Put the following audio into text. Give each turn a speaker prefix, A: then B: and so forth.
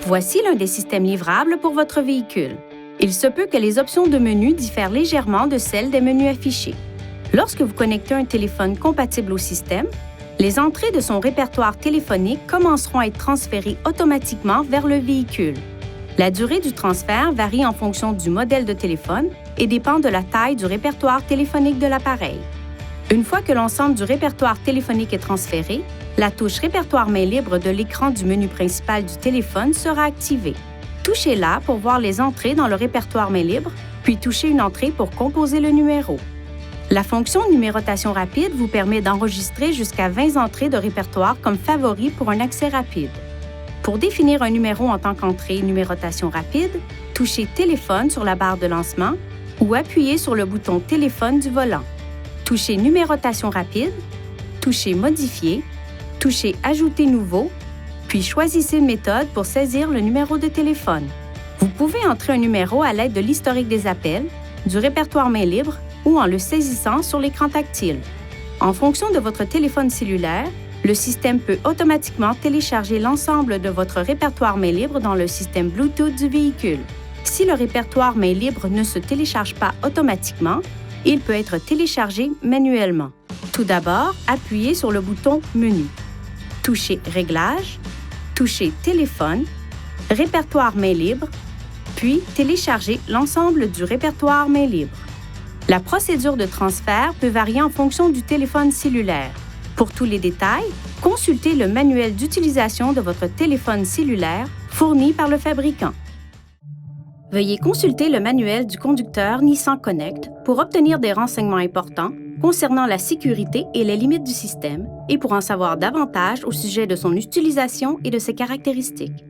A: Voici l'un des systèmes livrables pour votre véhicule. Il se peut que les options de menu diffèrent légèrement de celles des menus affichés. Lorsque vous connectez un téléphone compatible au système, les entrées de son répertoire téléphonique commenceront à être transférées automatiquement vers le véhicule. La durée du transfert varie en fonction du modèle de téléphone et dépend de la taille du répertoire téléphonique de l'appareil. Une fois que l'ensemble du répertoire téléphonique est transféré, la touche Répertoire main libre de l'écran du menu principal du téléphone sera activée. Touchez-la pour voir les entrées dans le répertoire main libre, puis touchez une entrée pour composer le numéro. La fonction numérotation rapide vous permet d'enregistrer jusqu'à 20 entrées de répertoire comme favoris pour un accès rapide. Pour définir un numéro en tant qu'entrée numérotation rapide, touchez Téléphone sur la barre de lancement ou appuyez sur le bouton Téléphone du volant. Touchez Numérotation rapide, touchez Modifier, touchez Ajouter nouveau, puis choisissez une méthode pour saisir le numéro de téléphone. Vous pouvez entrer un numéro à l'aide de l'historique des appels, du répertoire main libre ou en le saisissant sur l'écran tactile. En fonction de votre téléphone cellulaire, le système peut automatiquement télécharger l'ensemble de votre répertoire main libre dans le système Bluetooth du véhicule. Si le répertoire main libre ne se télécharge pas automatiquement, il peut être téléchargé manuellement. Tout d'abord, appuyez sur le bouton Menu. Touchez Réglages, touchez Téléphone, Répertoire main libre, puis téléchargez l'ensemble du répertoire main libre. La procédure de transfert peut varier en fonction du téléphone cellulaire. Pour tous les détails, consultez le manuel d'utilisation de votre téléphone cellulaire fourni par le fabricant. Veuillez consulter le manuel du conducteur Nissan Connect pour obtenir des renseignements importants concernant la sécurité et les limites du système et pour en savoir davantage au sujet de son utilisation et de ses caractéristiques.